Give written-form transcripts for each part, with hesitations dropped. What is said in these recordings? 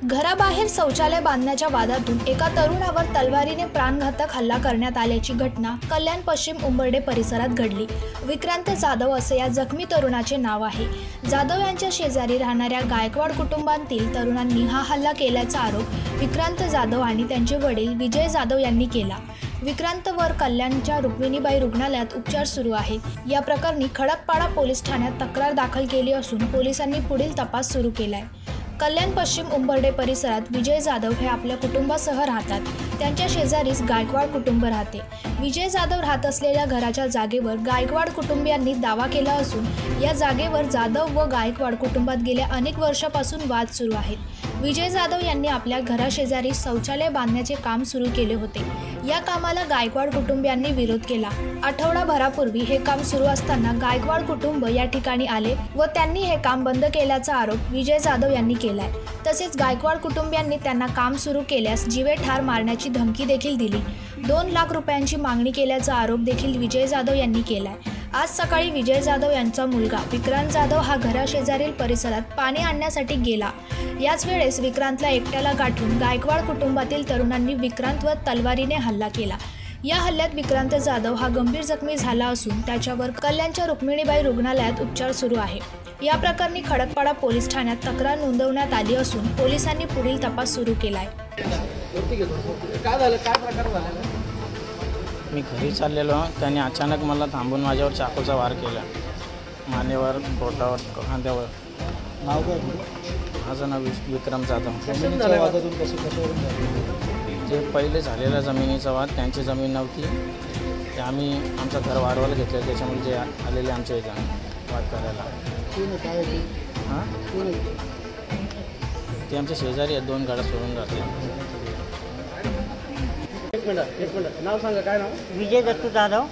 घराबाहेर शौचालय बांधण्याच्या वादातून एका तरुणावर तलवारीने प्राणघातक हल्ला करण्यात आल्याची घटना कल्याण पश्चिम उंबर्डे परिसरात घडली। विक्रांत जाधव असे या जखमी तरुणाचे नाव आहे। जाधव यांच्या शेजारी राहणाऱ्या गायकवाड कुटुंबातील तरुणांनी हा हल्ला केल्याचा आरोप विक्रांत जाधव आणि त्यांचे वडील विजय जाधव यांनी केला। विक्रांतवर कल्याणच्या रुक्मिणीबाई रुग्णालयात उपचार सुरू आहेत। या प्रकरणी खडकपाडा पोलीस ठाण्यात तक्रार दाखल केली असून पोलिसांनी पुढील तपास सुरू केलाय। कल्याण पश्चिम उंबर्डे परिसरात विजय जाधव हे आपल्या कुटुंबासह राहतात। त्यांच्या शेजारीच गायकवाड कुटुंब राहते। विजय जाधव राहत असलेल्या घराच्या जागेवर गायकवाड कुटुंबियांनी दावा केला असून या जागेवर जाधव व गायकवाड कुटुंबात गेल्या अनेक वर्षापासून वाद सुरू आहेत। विजय जाधव यांनी आपल्या घराशेजारी शौचालय बांधण्याचे काम सुरू केले होते। या कामाला गायकवाड कुटुंबियांनी विरोध केला। आठवडाभरापूर्वी हे काम सुरू असताना गायकवाड कुटुंब या ठिकाणी आले व त्यांनी हे काम बंद केल्याचा आरोप विजय जाधव यांनी केलाय। तसेच गायकवाड कुटुंबियांनी त्यांना काम सुरू केल्यास जीवे ठार मारण्याची धमकी देखील दिली। 2 लाख रुपयांची मागणी केल्याचा आरोप देखील विजय जाधव यांनी केलाय। आज सकाळी विजय जाधव यांचा मुलगा विक्रांत जाधव हा घराशेजारील परिसरात पाणी आणण्यासाठी गेला। याच वेळेस विक्रांतला एकट्याला गाठून गायकवाड कुटुंबातील तरुणांनी विक्रांतवर तलवारीने हल्ला केला। या हल्ल्यात विक्रांत जाधव हा गंभीर जखमी झाला असून त्याच्यावर कल्याणच्या रुक्मिणीबाई रुग्णालयात उपचार सुरू आहे। या प्रकरणी खडकपाडा पोलीस ठाण्यात तक्रार नोंदवण्यात आली असून पोलिसांनी पुढील तपास सुरू केलाय। मी घरी चाललेलो, त्याने अचानक मला थांबून माझ्यावर चाकूचा वार केला। मानेवर, पोटावर, खांद्यावर। नाव काय? माझं नाव विक्रम जाधव। जे पहिले झालेल्या जमिनीचा वाद, त्यांची जमीन नव्हती, ते आम्ही आमचं घर वाढवायला घेतलं, त्याच्यामुळे जे आलेले आमच्या इथं वाद करायला। हां, ते आमच्या शेजारी आहेत, 2 गाड्या सोडून राहते। एक मिनिट नाव सांगा, काय नाव? विजय दत्तू जाधव,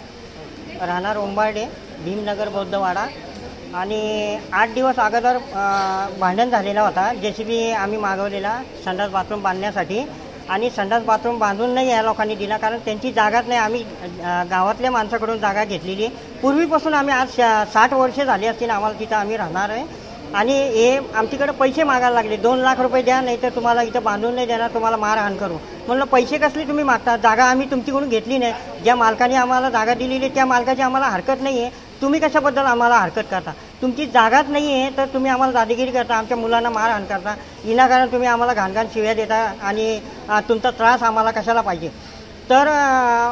राहणार उंबार्डे, भीमनगर बौद्धवाडा। आणि 8 दिवस अगोदर भांडण झालेला होता। JCB आम्ही मागवलेला संडास बाथरूम बांधण्यासाठी, आणि संडास बाथरूम बांधून नाही या लोकांनी दिला, कारण त्यांची जागाच नाही। आम्ही गावातल्या माणसाकडून जागा घेतलेली आहे। पूर्वीपासून आम्ही आज 60 वर्षे झाली असतील आम्हाला तिथं आम्ही राहणार आहे। आणि हे आमच्याकडे पैसे मागायला लागले, 2 लाख रुपये द्या, नाही तर तुम्हाला इथं बांधून नाही देणार, तुम्हाला मारहाण करू। म्हणलं पैसे कसले तुम्ही मागता? जागा आम्ही तुमच्याकडून घेतली नाही। ज्या मालकाने आम्हाला जागा दिलेली त्या मालकाची आम्हाला हरकत नाही आहे। तुम्ही कशाबद्दल आम्हाला हरकत करता? तुमची जागाच नाही आहे तर तुम्ही आम्हाला दादागिरी करता, आमच्या मुलांना मारहाण करता, विनाकारण तुम्ही आम्हाला घाणघाण शिव्या देता, आणि तुमचा त्रास आम्हाला कशाला पाहिजे? तर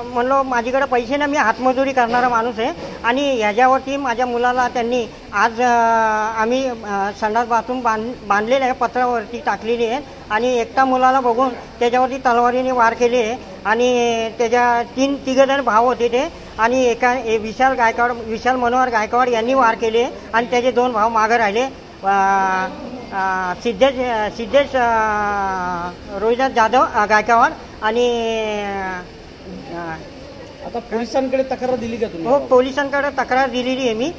म्हणलो माझ्याकडे पैसे ना, मी हातमजुरी करणारा माणूस आहे, आणि ह्याच्यावरती माझ्या मुलाला त्यांनी आज आम्ही संडास बाथरूम बांधलेले आहे, पत्रावरती टाकलेली आहे, आणि एकटा मुलाला बघून त्याच्यावरती तलवारीने वार केले आहे। आणि त्याच्या तिघजण भाव होते ते, आणि विशाल मनोहर गायकवाड यांनी वार केले, आणि त्याचे 2 भाव मागं राहिले, सिद्धेश रोहिदास जाधव गायकवाड। आणि आता पोलिसांकडे तक्रार दिली का तुम्ही? हो, पोलिसांकडे तक्रार दिलेली आहे मी।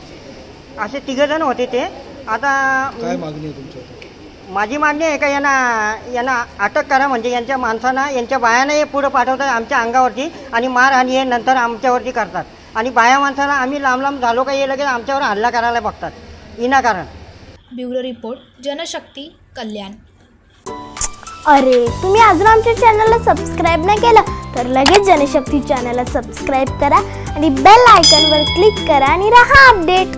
असे 3 होते ते। आता काय मागणी आहे तुमची? माझी मागणी आहे का यांना अटक करा, म्हणजे यांच्या माणसांना, यांच्या बायांना हे पुढे पाठवतात आमच्या अंगावरती, आणि मारहाणी हे नंतर आमच्यावरती करतात, आणि बाया माणसाला आम्ही लांब झालो का हे लगेच आमच्यावर हल्ला करायला बघतात विनाकारण। ब्युरो रिपोर्ट, जनशक्ती, कल्याण। अरे, तुम्ही अजून आमच्या चॅनलला सबस्क्राईब नाही केलं तर लगेच जनशक्ती चॅनलला सबस्क्राईब करा आणि बेल आयकॉनवर क्लिक करा आणि रहा अपडेट।